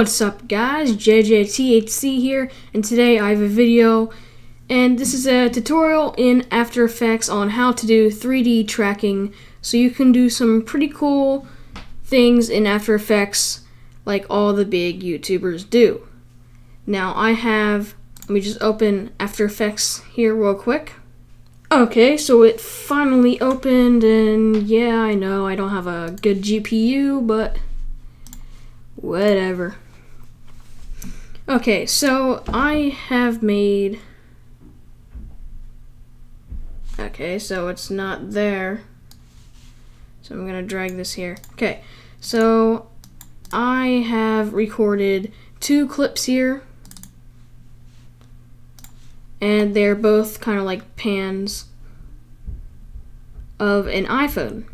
What's up guys, JJTHC here, and today I have a video, and this is a tutorial in After Effects on how to do 3D tracking so you can do some pretty cool things in After Effects like all the big YouTubers do. Now let me just open After Effects here real quick. Okay, so it finally opened, and yeah, I know I don't have a good GPU, but whatever. Okay, so I have made... Okay, so it's not there. So I'm gonna drag this here. Okay, so I have recorded 2 clips here. And they're both kind of like pans of an iPhone.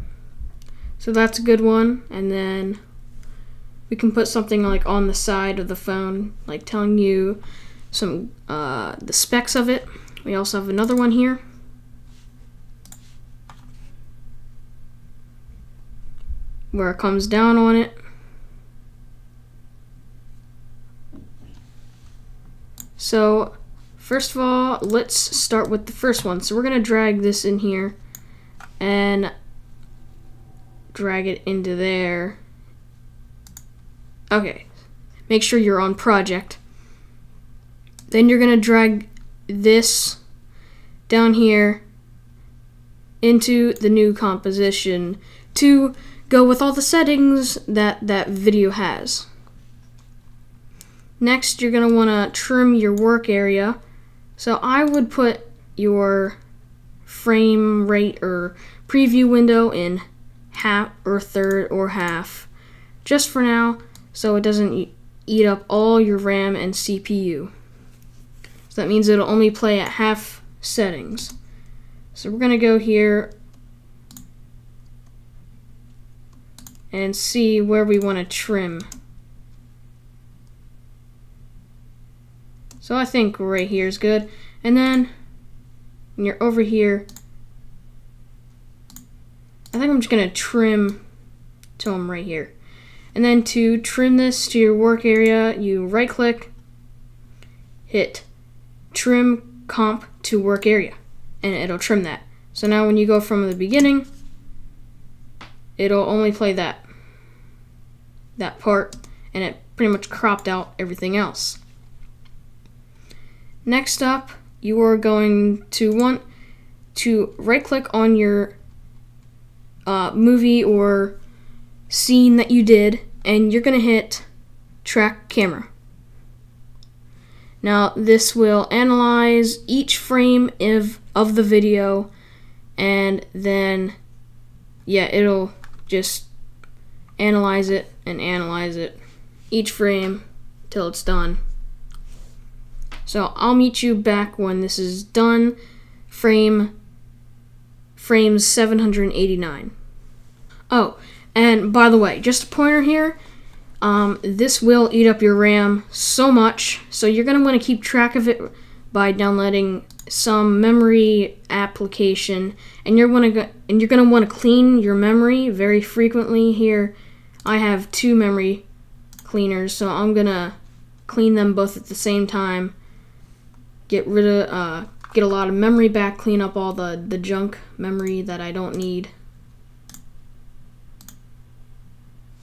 So that's a good one. And then we can put something like on the side of the phone, like telling you some the specs of it. We also have another one here. Where it comes down on it. So first of all, let's start with the first one. So we're gonna drag this in here and drag it into there. Okay, make sure you're on project. Then you're gonna drag this down here into the new composition to go with all the settings that that video has. Next, you're gonna wanna trim your work area. So I would put your frame rate or preview window in half or third or half, just for now, so it doesn't eat up all your RAM and CPU. So that means it'll only play at half settings. So we're gonna go here and see where we wanna trim. So I think right here is good. And then when you're over here, I think I'm just gonna trim to them right here. And then to trim this to your work area, you right click, hit trim comp to work area, and it'll trim that. So now when you go from the beginning, it'll only play that part, and it pretty much cropped out everything else. Next up, you are going to want to right click on your movie or scene that you did, and you're going to hit track camera. Now this will analyze each frame of the video, and then yeah, it'll just analyze it each frame till it's done. So I'll meet you back when this is done, frame 789. Oh, and by the way, just a pointer here, this will eat up your RAM so much, so you're going to want to keep track of it by downloading some memory application, and you're going to want to clean your memory very frequently. Here I have 2 memory cleaners, so I'm going to clean them both at the same time. Get a lot of memory back, clean up all the junk memory that I don't need.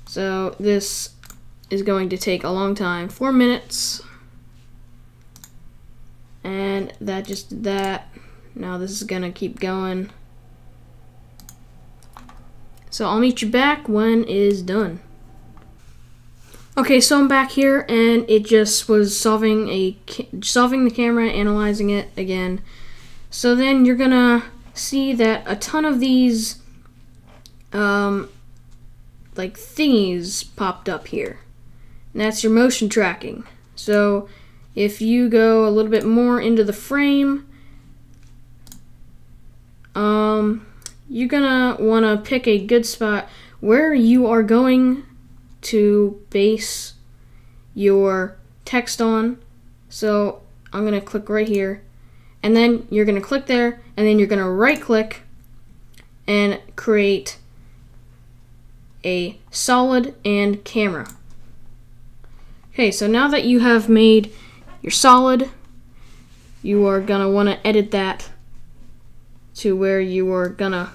So this is going to take a long time, 4 minutes. And that just did that. Now this is gonna keep going. So I'll meet you back when it is done. Okay, so I'm back here, and it just was solving the camera, analyzing it again. So then you're gonna see that a ton of these like thingies popped up here, and that's your motion tracking. So if you go a little bit more into the frame, you're gonna wanna pick a good spot where you are going to base your text on. So I'm gonna click right here, and then you're gonna click there, and then you're gonna right click and create a solid and camera. Okay, so now that you have made your solid, you are gonna want to edit that to where you are gonna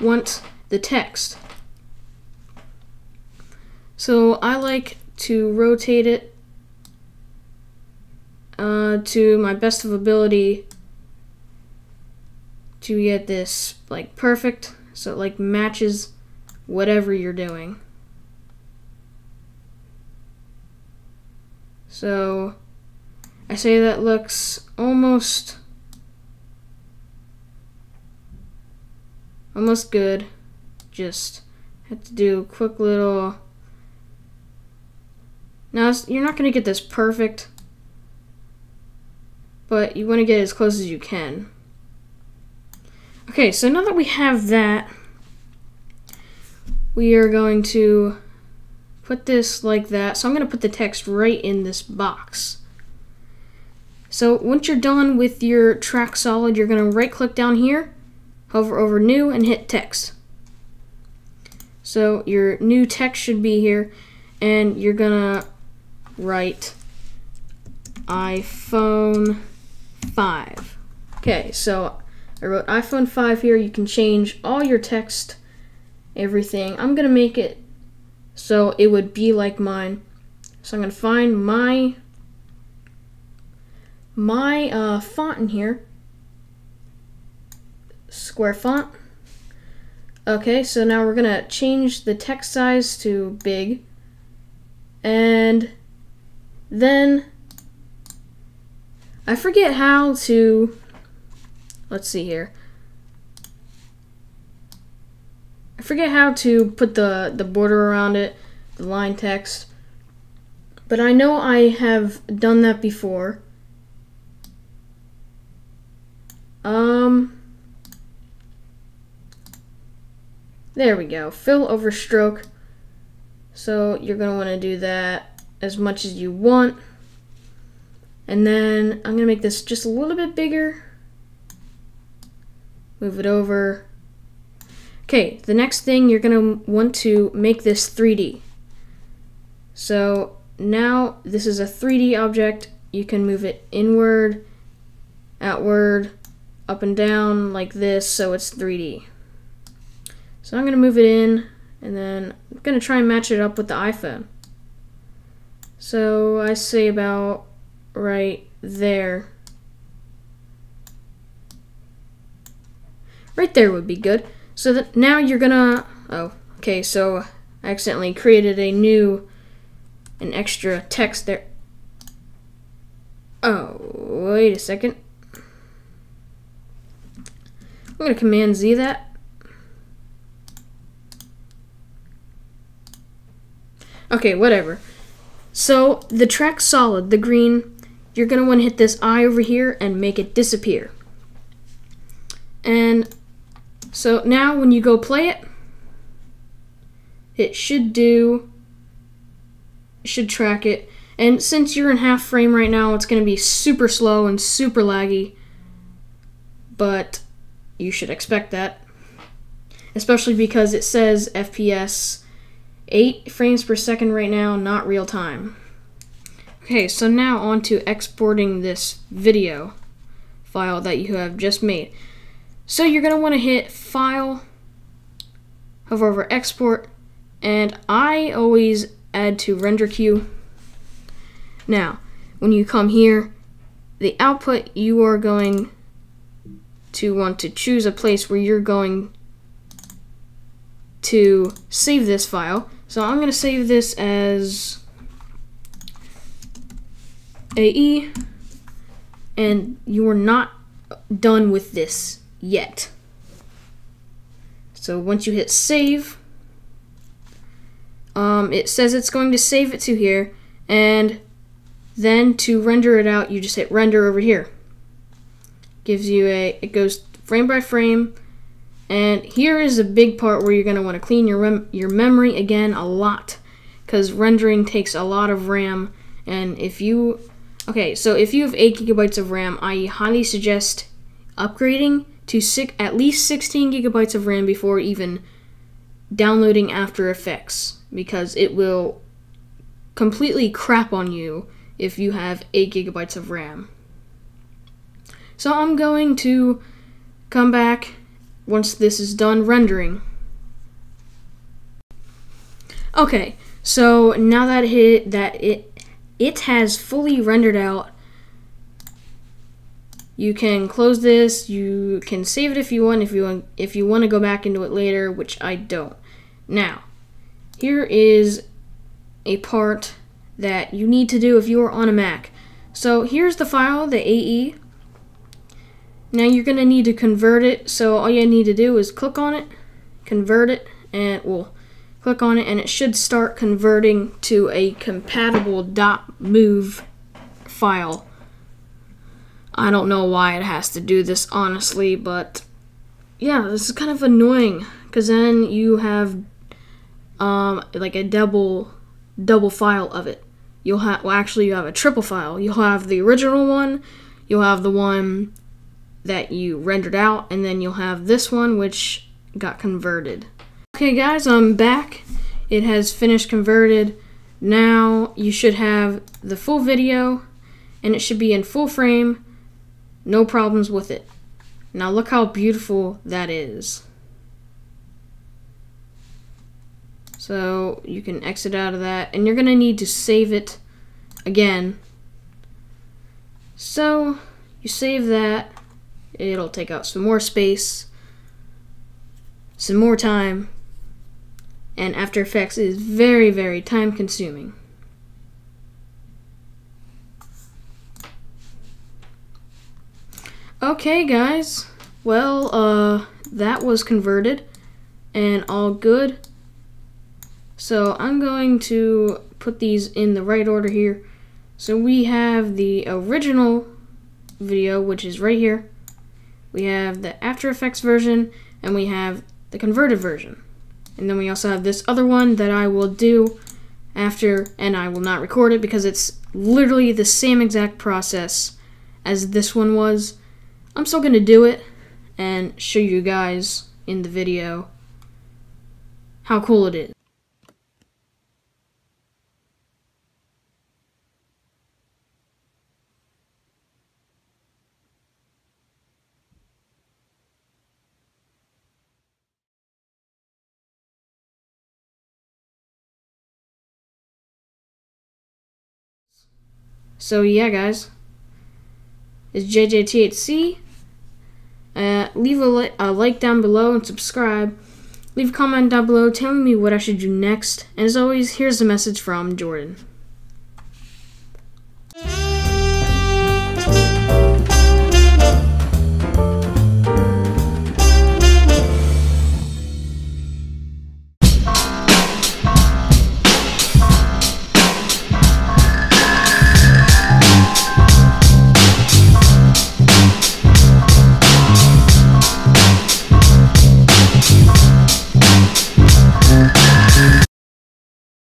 want the text. So I like to rotate it to my best of ability to get this like perfect, so it like matches whatever you're doing. So I say that looks almost good. Just have to do a quick little. Now you're not going to get this perfect, but you want to get as close as you can. Okay, so now that we have that, we are going to put this like that. So I'm going to put the text right in this box. So once you're done with your track solid, you're going to right click down here, hover over new, and hit text. So your new text should be here, and you're going to write iPhone 5. Okay, so I wrote iPhone 5 here. You can change all your text, everything. I'm going to make it so it would be like mine. So I'm going to find my font in here. Square font. Okay, so now we're going to change the text size to big. And then I forget how to, let's see here. I forget how to put the border around it, the line text, but I know I have done that before. There we go, fill over stroke. So you're going to want to do that as much as you want. And then I'm going to make this just a little bit bigger. Move it over. Okay, the next thing, you're going to want to make this 3D. So now this is a 3D object. You can move it inward, outward, up and down like this, so it's 3D. So I'm going to move it in, and then I'm going to try and match it up with the iPhone. So I say about right there. Right there would be good. So that now you're gonna, oh, okay, so I accidentally created an extra text there. Oh, wait a second. I'm gonna Command Z that. Okay, whatever. So the track solid, the green, you're going to want to hit this eye over here and make it disappear. And so now when you go play it, it should track it. And since you're in half frame right now, it's going to be super slow and super laggy. But you should expect that. Especially because it says FPS 8 frames per second right now, not real time. Okay, so now on to exporting this video file that you have just made. So you're going to want to hit File, hover over Export, and I always add to Render Queue. Now, when you come here, the output, you are going to want to choose a place where you're going to save this file. So I'm going to save this as AE, and you are not done with this yet. So once you hit save, it says it's going to save it to here, and then to render it out, you just hit render over here. Gives you it goes frame by frame. And here is a big part where you're going to want to clean your memory again a lot, because rendering takes a lot of RAM. And if you have 8 GB of RAM, I highly suggest upgrading to at least 16 GB of RAM before even downloading After Effects, because it will completely crap on you if you have 8 gigabytes of RAM. So I'm going to come back once this is done rendering. Okay, so now that it has fully rendered out, you can close this. You can save it if you want. If you want to go back into it later, which I don't. Now, here is a part that you need to do if you are on a Mac. So here's the file, the AE. Now you're going to need to convert it. So all you need to do is click on it, convert it, and click on it, and it should start converting to a compatible .mov file. I don't know why it has to do this, honestly, but yeah, this is kind of annoying, because then you have like a double file of it. You'll have, well, actually you have a triple file. You'll have the original one, you'll have the one that you rendered out, and then you'll have this one which got converted. Okay guys, I'm back. It has finished converted. Now you should have the full video, and it should be in full frame. No problems with it. Now look how beautiful that is. So you can exit out of that, and you're gonna need to save it again. So you save that. It'll take out some more space, some more time, and After Effects is very, very time consuming. Okay guys, well, that was converted and all good. So I'm going to put these in the right order here. So we have the original video, which is right here. We have the After Effects version, and we have the converted version. And then we also have this other one that I will do after, and I will not record it because it's literally the same exact process as this one was. I'm still going to do it and show you guys in the video how cool it is. So yeah guys, it's JJTHC. Leave a like down below and subscribe. Leave a comment down below telling me what I should do next. And as always, here's a message from Jordan.